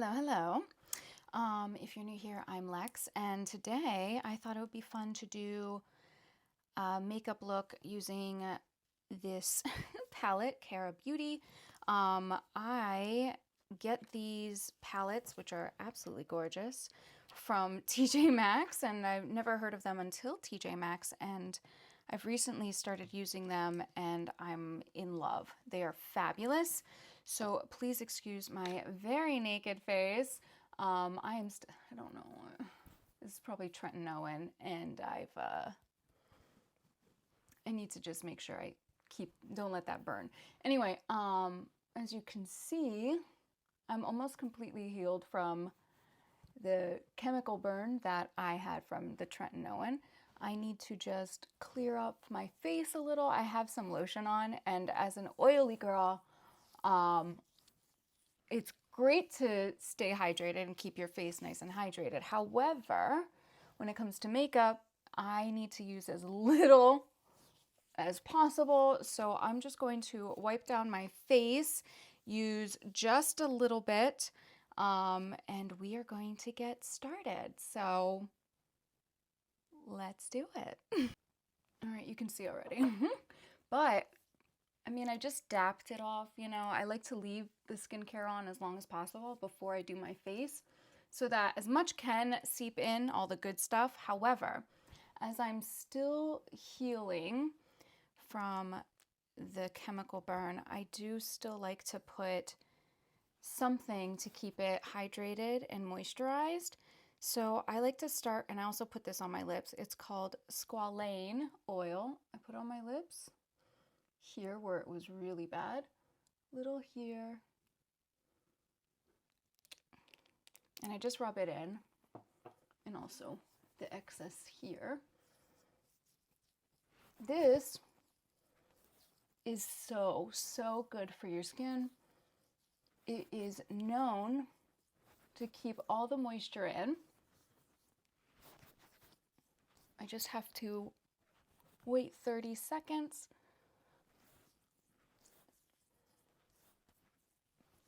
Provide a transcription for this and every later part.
Hello, hello. If you're new here, I'm Lex, and today I thought it would be fun to do a makeup look using this palette, Cara Beauty. I get these palettes, which are absolutely gorgeous, from TJ Maxx, and I've never heard of them until TJ Maxx, and I've recently started using them, and I'm in love. They are fabulous. So please excuse my very naked face. I don't know, this is probably Trenton Owen, and I need to just make sure I don't let that burn. Anyway, as you can see, I'm almost completely healed from the chemical burn that I had from the Trenton Owen. I need to just clear up my face a little. I have some lotion on, and as an oily girl, it's great to stay hydrated and keep your face nice and hydrated. However, when it comes to makeup, I need to use as little as possible. So I'm just going to wipe down my face, use just a little bit, and we are going to get started. So let's do it. All right, you can see already. But I mean, I just dapped it off, I like to leave the skincare on as long as possible before I do my face so that as much can seep in all the good stuff. However, as I'm still healing from the chemical burn, I do still like to put something to keep it hydrated and moisturized. So I like to start, and I also put this on my lips. It's called Squalane oil. I put on my lips here where it was really bad, little here, and I just rub it in, and also the excess here. This is so good for your skin. It is known to keep all the moisture in. I just have to wait 30 seconds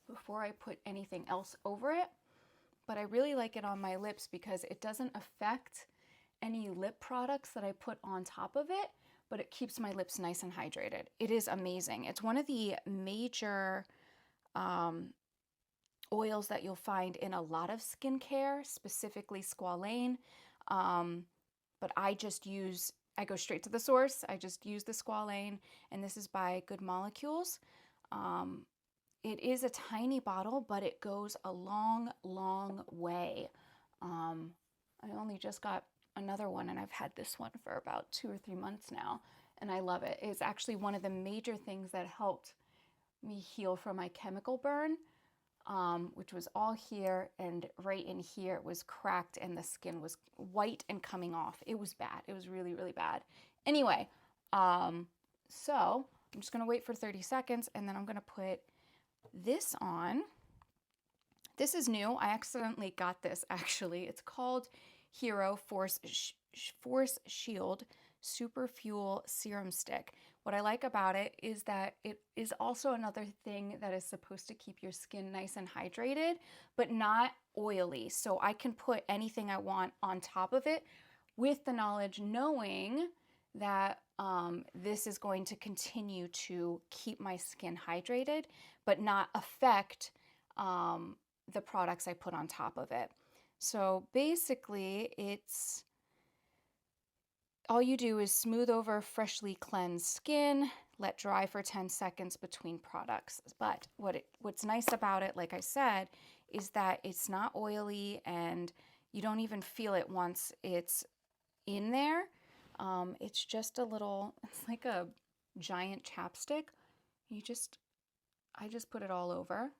before I put anything else over it. But I really like it on my lips because it doesn't affect any lip products that I put on top of it, but it keeps my lips nice and hydrated. It is amazing. It's one of the major oils that you'll find in a lot of skincare, specifically Squalane. But I go straight to the source. I just use the Squalane, and this is by Good Molecules. It is a tiny bottle, but it goes a long way. I only just got another one, and I've had this one for about 2 or 3 months now, and I love it. It's actually one of the major things that helped me heal from my chemical burn, which was all here, and right in here it was cracked and the skin was white and coming off. It was bad. It was really bad. Anyway, so I'm just gonna wait for 30 seconds, and then I'm gonna put this on. This is new. I accidentally got this actually. It's called Hero Force Shield Super Fuel Serum Stick. What I like about it is that it is also another thing that is supposed to keep your skin nice and hydrated, but not oily. So I can put anything I want on top of it with the knowledge knowing that this is going to continue to keep my skin hydrated, but not affect the products I put on top of it. So basically, all you do is smooth over freshly cleansed skin, let dry for 10 seconds between products. But what's nice about it, like I said, is that it's not oily and you don't even feel it once it's in there. It's just it's like a giant chapstick. I just put it all over.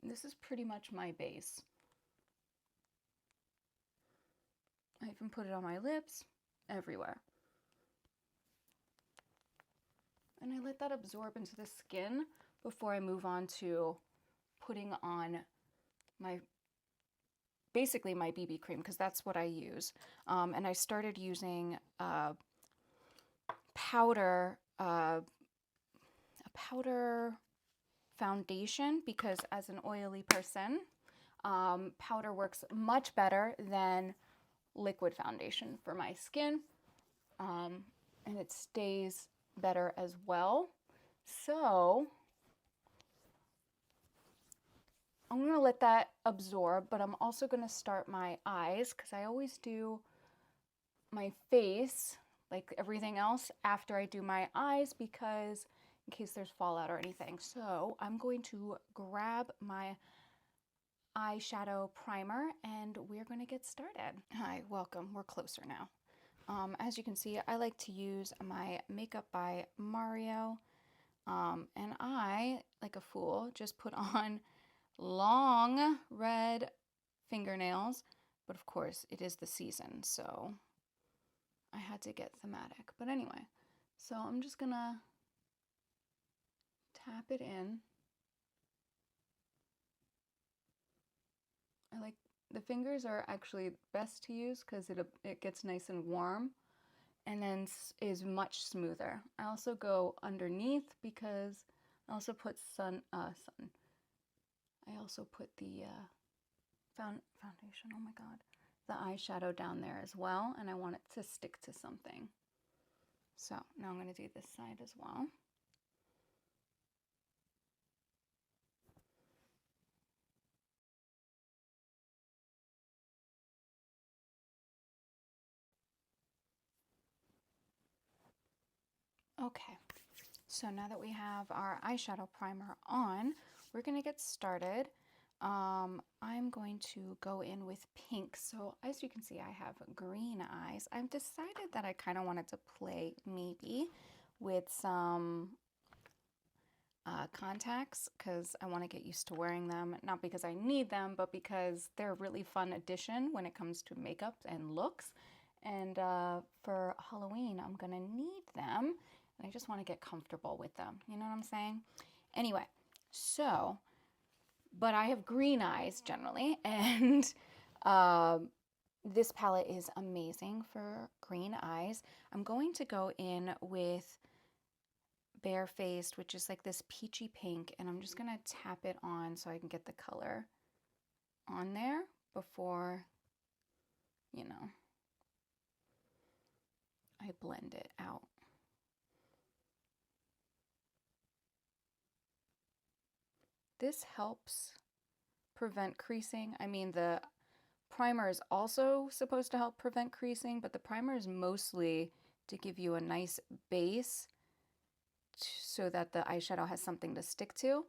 This is pretty much my base. I even put it on my lips, everywhere. And I let that absorb into the skin before I move on to putting on my basically my BB cream because that's what I use. And I started using powder, a powder foundation because as an oily person, powder works much better than liquid foundation for my skin, and it stays better as well. So I'm going to let that absorb, but I'm also going to start my eyes because I always do my face, like everything else, after I do my eyes because in case there's fallout or anything. So I'm going to grab my eyeshadow primer and we're going to get started. Hi, welcome. We're closer now. As you can see, I like to use my Makeup by Mario, and I, like a fool, just put on long red fingernails, but of course it is the season, so I had to get thematic. But anyway, so I'm just gonna tap it in. I like the fingers are actually best to use because it gets nice and warm and then is much smoother. I also go underneath because I also put I also put the foundation, oh my god, the eyeshadow down there as well, and I want it to stick to something. So now I'm going to do this side as well. Okay, so now that we have our eyeshadow primer on, we're going to get started. I'm going to go in with pink. So as you can see, I have green eyes. I've decided that I kind of wanted to play maybe with some contacts because I want to get used to wearing them. Not because I need them, but because they're a really fun addition when it comes to makeup and looks. And for Halloween, I'm going to need them. And I just want to get comfortable with them. You know what I'm saying? Anyway, so, but I have green eyes generally. And this palette is amazing for green eyes. I'm going to go in with Barefaced, which is like this peachy pink, and I'm just gonna tap it on so I can get the color on there before, you know, I blend it out. This helps prevent creasing. I mean, the primer is also supposed to help prevent creasing, but the primer is mostly to give you a nice base so that the eyeshadow has something to stick to.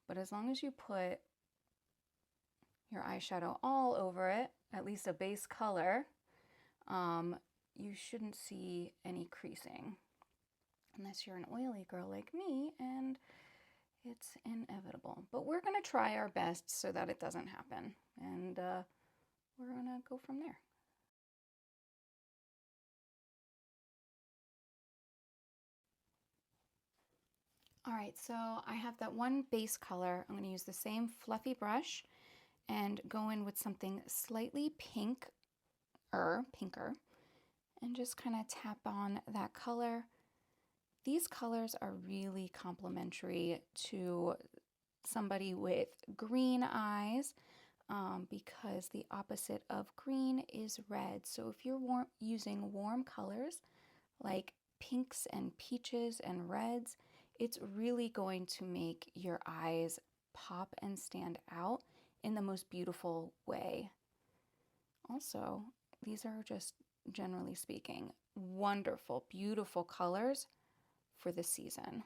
But as long as you put your eyeshadow all over it, at least a base color, you shouldn't see any creasing. Unless you're an oily girl like me, and it's inevitable. But we're going to try our best so that it doesn't happen. And we're going to go from there. All right, so I have that one base color. I'm going to use the same fluffy brush and go in with something slightly pinker, and just kind of tap on that color. These colors are really complementary to somebody with green eyes because the opposite of green is red. So if you're using warm colors like pinks and peaches and reds, it's really going to make your eyes pop and stand out in the most beautiful way. Also, these are just, generally speaking, wonderful, beautiful colors for the season.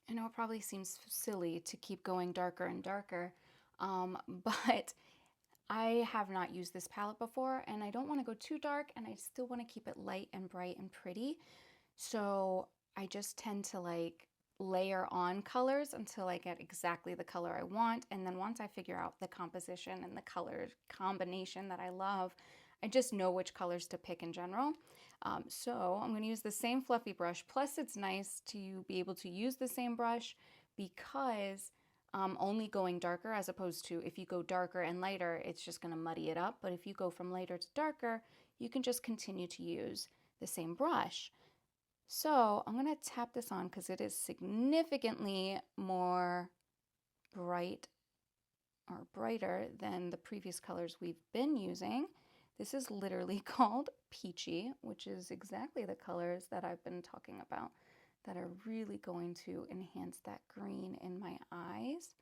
I know it probably seems silly to keep going darker and darker, but I have not used this palette before and I don't want to go too dark and I still want to keep it light and bright and pretty. So I just tend to like layer on colors until I get exactly the color I want. And then once I figure out the composition and the color combination that I love, I just know which colors to pick in general. So I'm going to use the same fluffy brush. Plus it's nice to be able to use the same brush because only going darker, as opposed to if you go darker and lighter, it's just going to muddy it up. But if you go from lighter to darker, you can just continue to use the same brush. So I'm going to tap this on because it is significantly more bright or brighter than the previous colors we've been using. This is literally called Peachy, which is exactly the colors that I've been talking about that are really going to enhance that green in my eyes.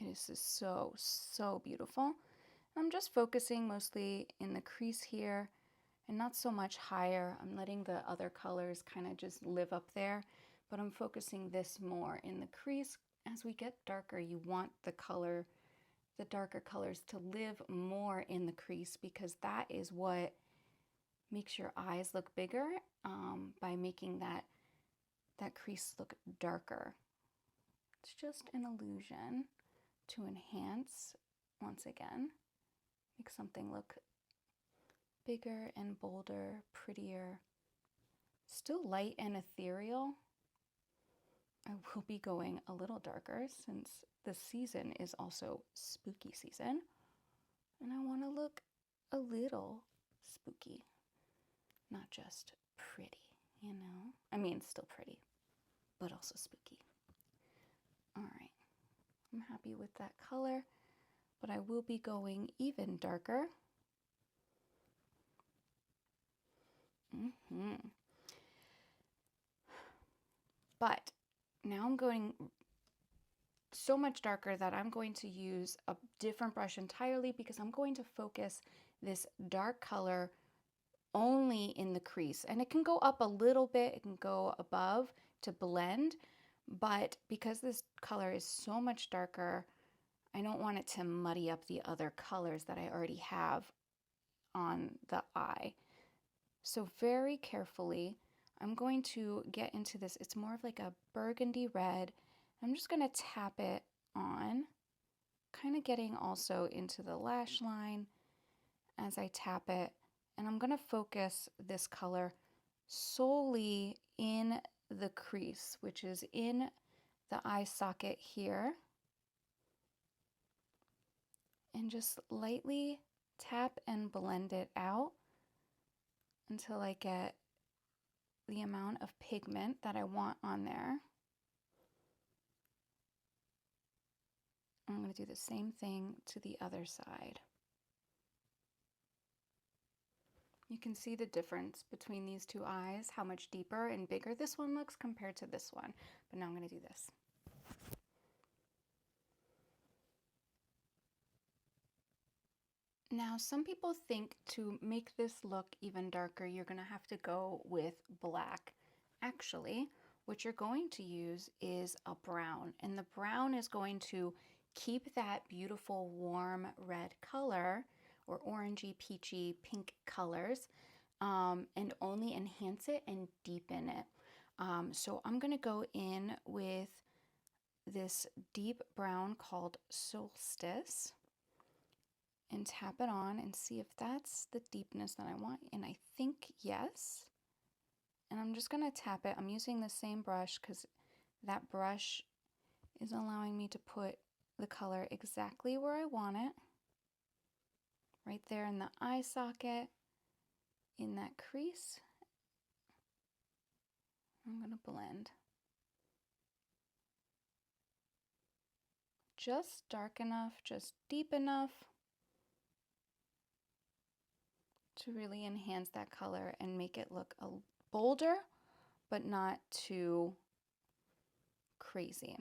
It is just so, so beautiful. I'm just focusing mostly in the crease here and not so much higher. I'm letting the other colors kind of just live up there, but I'm focusing this more in the crease. As we get darker, you want the darker colors to live more in the crease because that is what makes your eyes look bigger, by making that crease look darker. It's just an illusion to enhance, once again, make something look bigger and bolder, prettier, still light and ethereal. I will be going a little darker since the season is also spooky season, and I want to look a little spooky, not just pretty, you know? I mean, still pretty, but also spooky. All right, I'm happy with that color, but I will be going even darker. But now I'm going so much darker that I'm going to use a different brush entirely because I'm going to focus this dark color only in the crease. And it can go up a little bit, it can go above to blend, but because this color is so much darker, I don't want it to muddy up the other colors that I already have on the eye. So very carefully, I'm going to get into this. It's more of like a burgundy red. I'm just going to tap it on, kind of getting also into the lash line as I tap it. And I'm going to focus this color solely in the crease, which is in the eye socket here. And just lightly tap and blend it out until I get the amount of pigment that I want on there. I'm going to do the same thing to the other side. You can see the difference between these two eyes, how much deeper and bigger this one looks compared to this one. But now I'm going to do this. Now, some people think to make this look even darker, you're going to have to go with black. Actually, what you're going to use is a brown, and the brown is going to keep that beautiful warm red color or orangey, peachy, pink colors, and only enhance it and deepen it. So I'm going to go in with this deep brown called Solstice and tap it on and see if that's the deepness that I want. And I think yes. And I'm just going to tap it. I'm using the same brush because that brush is allowing me to put the color exactly where I want it. Right there in the eye socket, in that crease. I'm going to blend. Just dark enough, just deep enough to really enhance that color and make it look bolder, but not too crazy.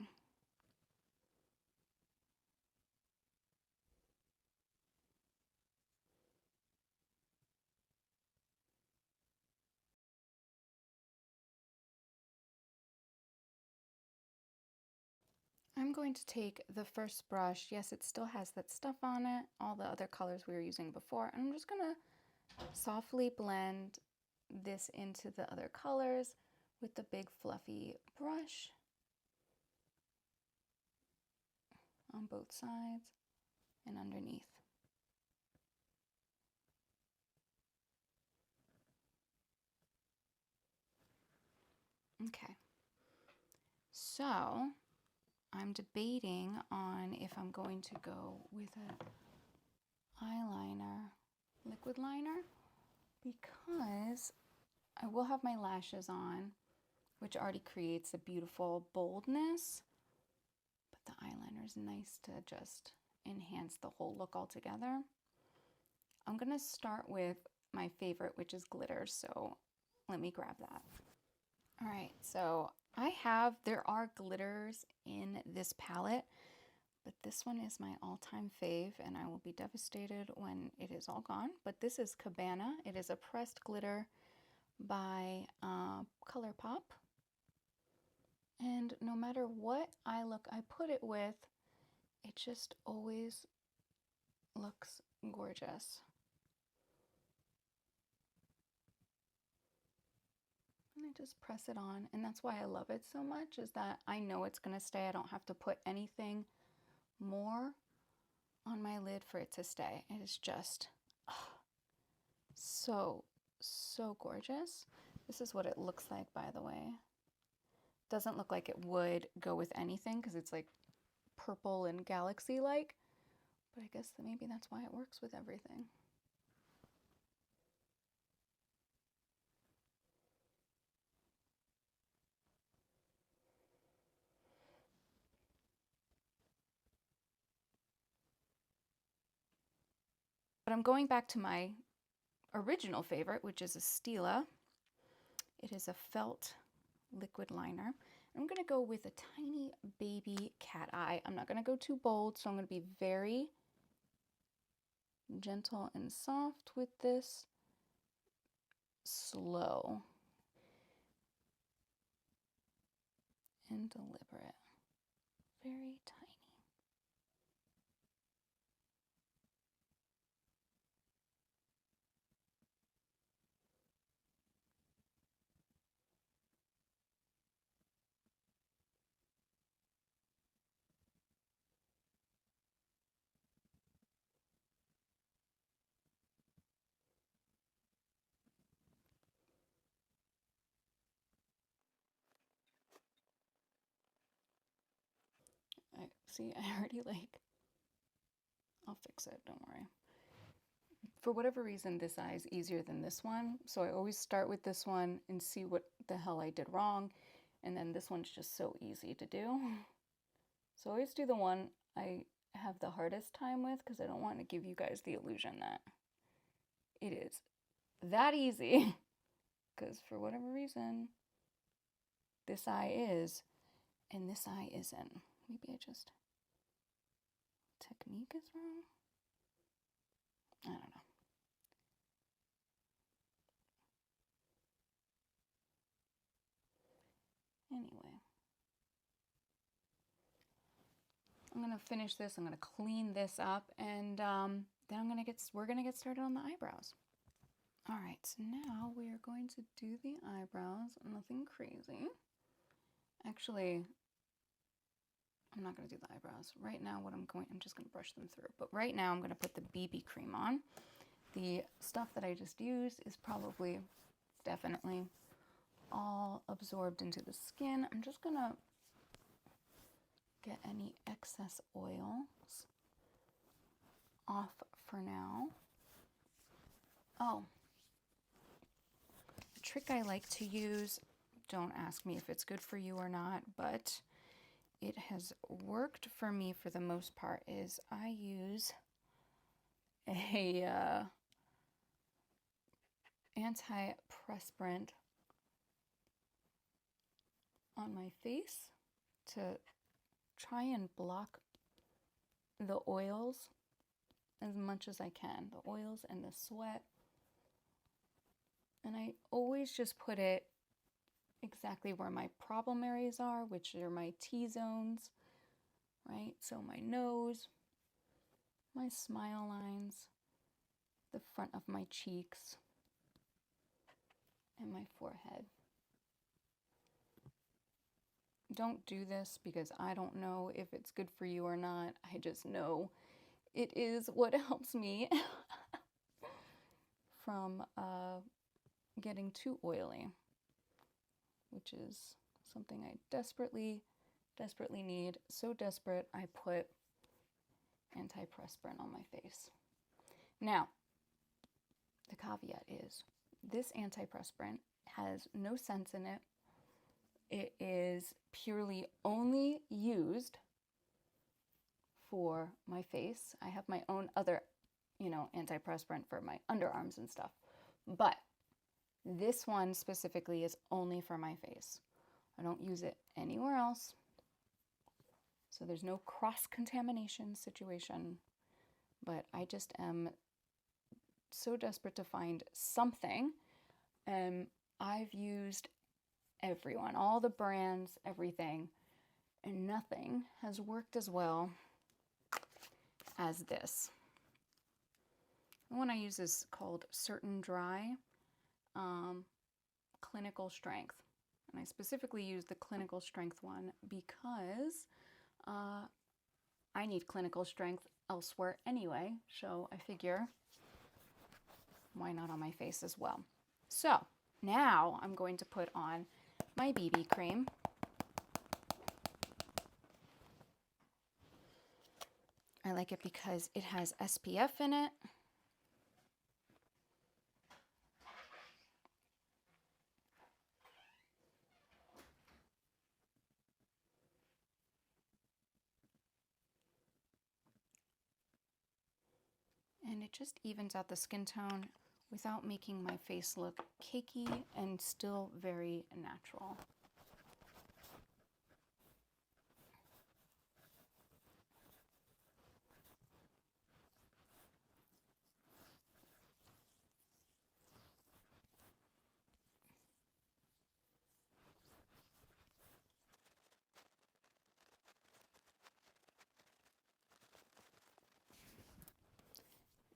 I'm going to take the first brush. Yes, it still has that stuff on it, all the other colors we were using before. And I'm just going to softly blend this into the other colors with the big fluffy brush. on both sides and underneath. Okay, so I'm debating on if I'm going to go with an eyeliner, liquid liner, because I will have my lashes on, which already creates a beautiful boldness, but the eyeliner is nice to just enhance the whole look altogether. I'm going to start with my favorite, which is glitter, so let me grab that. All right, so there are glitters in this palette, but this one is my all-time fave, and I will be devastated when it is all gone. But this is Cabana. It is a pressed glitter by ColourPop. And no matter what eye look I put it with, it just always looks gorgeous. And I just press it on, and that's why I love it so much, is that I know it's gonna stay. I don't have to put anything more on my lid for it to stay. It is just so gorgeous. This is what it looks like, by the way. Doesn't look like it would go with anything because it's like purple and galaxy-like, but I guess that maybe that's why it works with everything. But I'm going back to my original favorite, which is a Stila. It is a felt liquid liner. I'm going to go with a tiny baby cat eye. I'm not going to go too bold, so I'm going to be very gentle and soft with this. Slow and deliberate. Very tiny. I already I'll fix it, don't worry. For whatever reason, this eye is easier than this one, so I always start with this one and see what the hell I did wrong, and then this one's just so easy to do. So I always do the one I have the hardest time with because I don't want to give you guys the illusion that it is that easy, because for whatever reason, this eye is, and this eye isn't. Maybe technique is wrong? I don't know. Anyway, I'm gonna finish this. I'm gonna clean this up, and then we're gonna get started on the eyebrows. All right, so now we are going to do the eyebrows. Nothing crazy. Actually, I'm not gonna do the eyebrows right now. I'm just gonna brush them through. But right now, I'm gonna put the BB cream on. The stuff that I just used is definitely all absorbed into the skin. I'm just gonna get any excess oils off for now. Oh, a trick I like to use, don't ask me if it's good for you or not, but it has worked for me for the most part, is I use a anti-perspirant on my face to try and block the oils as much as I can, the oils and the sweat. And I always just put it exactly where my problem areas are, which are my T-zones, right? So my nose, my smile lines, the front of my cheeks, and my forehead. don't do this because I don't know if it's good for you or not. I just know it is what helps me from getting too oily, which is something I desperately need. So desperate, I put antiperspirant on my face. Now, the caveat is this antiperspirant has no scents in it. It is purely only used for my face. I have my own other, antiperspirant for my underarms and stuff. But this one specifically is only for my face. I don't use it anywhere else. So there's no cross-contamination situation. But I just am so desperate to find something. I've used everyone, all the brands, everything, and nothing has worked as well as this. The one I use is called Certain Dry Clinical Strength. And I specifically use the clinical strength one because I need clinical strength elsewhere anyway. So I figure, why not on my face as well? So now I'm going to put on my BB cream. I like it because it has SPF in it. And it just evens out the skin tone without making my face look cakey and still very natural.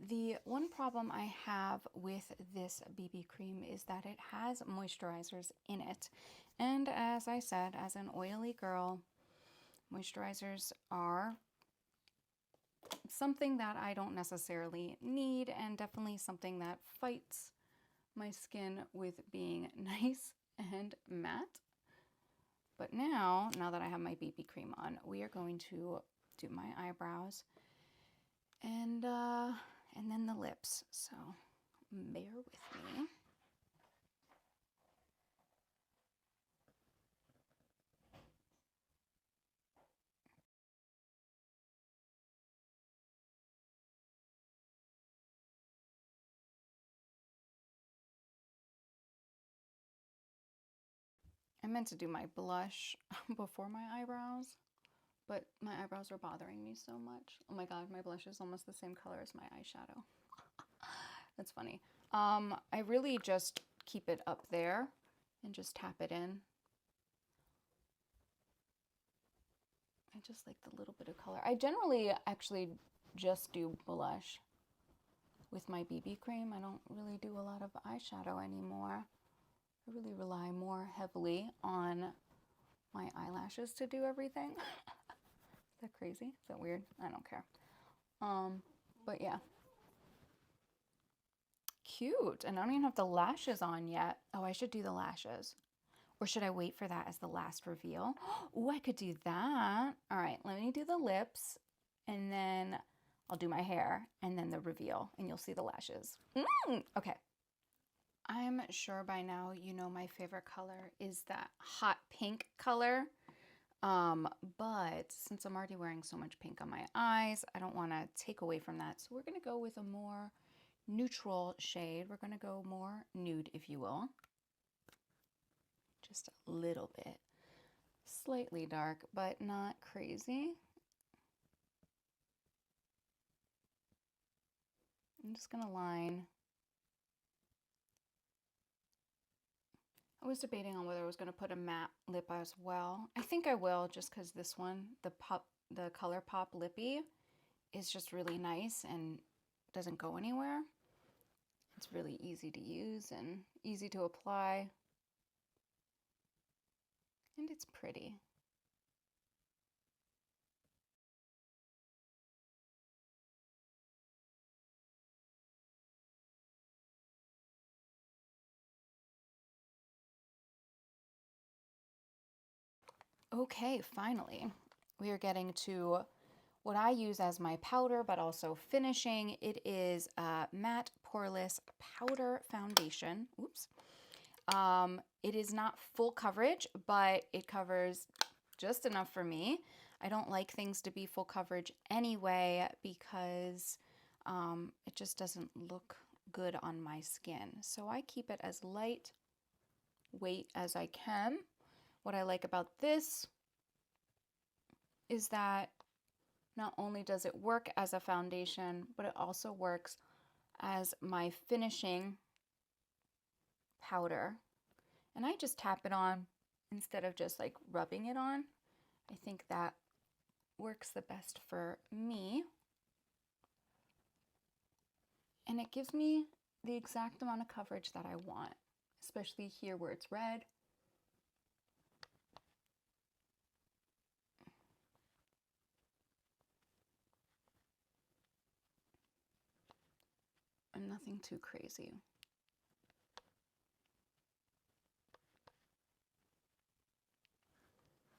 The one problem I have with this BB cream is that it has moisturizers in it. And as I said, as an oily girl, moisturizers are something that I don't necessarily need, and definitely something that fights my skin with being nice and matte. But now that I have my BB cream on, we are going to do my eyebrows and then the lips. So bear with me. I meant to do my blush before my eyebrows, but my eyebrows are bothering me so much. Oh my god, my blush is almost the same color as my eyeshadow. That's funny. I really just keep it up there and just tap it in. I just like the little bit of color. I generally actually just do blush with my BB cream. I don't really do a lot of eyeshadow anymore. I really rely more heavily on my eyelashes to do everything. Is that crazy? Is that weird? I don't care. But yeah. Cute. And I don't even have the lashes on yet. Oh, I should do the lashes. Or should I wait for that as the last reveal? Oh, I could do that. All right, let me do the lips, and then I'll do my hair, and then the reveal, and you'll see the lashes. Okay. I'm sure by now you know my favorite color is that hot pink color. But since I'm already wearing so much pink on my eyes, I don't want to take away from that. So we're going to go with a more neutral shade. We're going to go more nude, if you will. Just a little bit. Slightly dark, but not crazy. I'm just going to line. I was debating on whether I was going to put a matte lip as well. I think I will, just because this one, the ColourPop Lippy, is just really nice and doesn't go anywhere. It's really easy to use and easy to apply. And it's pretty. Okay, finally, we are getting to what I use as my powder, but also finishing. It is Matte Poreless Powder Foundation. Oops. It is not full coverage, but it covers just enough for me. I don't like things to be full coverage anyway because it just doesn't look good on my skin. So I keep it as light weight as I can. What I like about this is that not only does it work as a foundation, but it also works as my finishing powder. And I just tap it on instead of just like rubbing it on. I think that works the best for me. And it gives me the exact amount of coverage that I want, especially here where it's red. And nothing too crazy.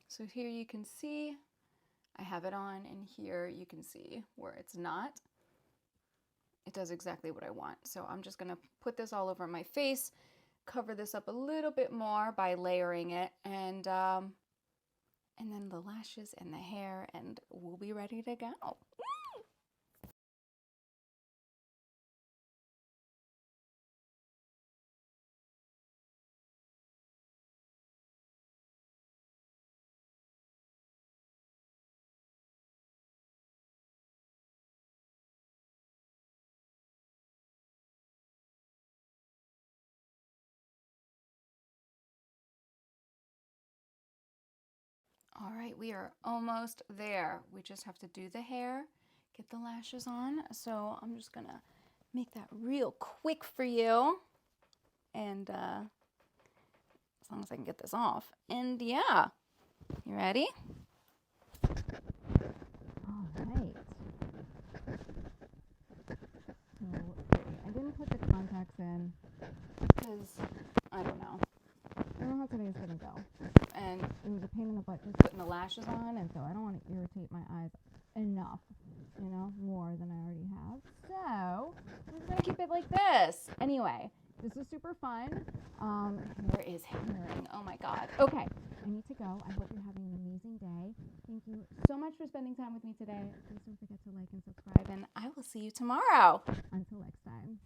So here you can see I have it on, and here you can see where it's not. It does exactly what I want. So I'm just gonna put this all over my face, cover this up a little bit more by layering it, and then the lashes and the hair, and we'll be ready to go. All right, we are almost there. We just have to do the hair, get the lashes on. So I'm just gonna make that real quick for you. And as long as I can get this off. And yeah, you ready? All right. So I didn't put the contacts in because I don't know. I don't know how today's gonna go. And it was a pain in the butt just putting the lashes on, and so I don't want to irritate my eyes enough, you know, more than I already have. So I'm just gonna keep it like this. Anyway, this was super fun. Hair is hammering. Oh my god. Okay, I need to go. I hope you're having an amazing day. Thank you so much for spending time with me today. Please don't forget to like and subscribe, and I will see you tomorrow. Until next time.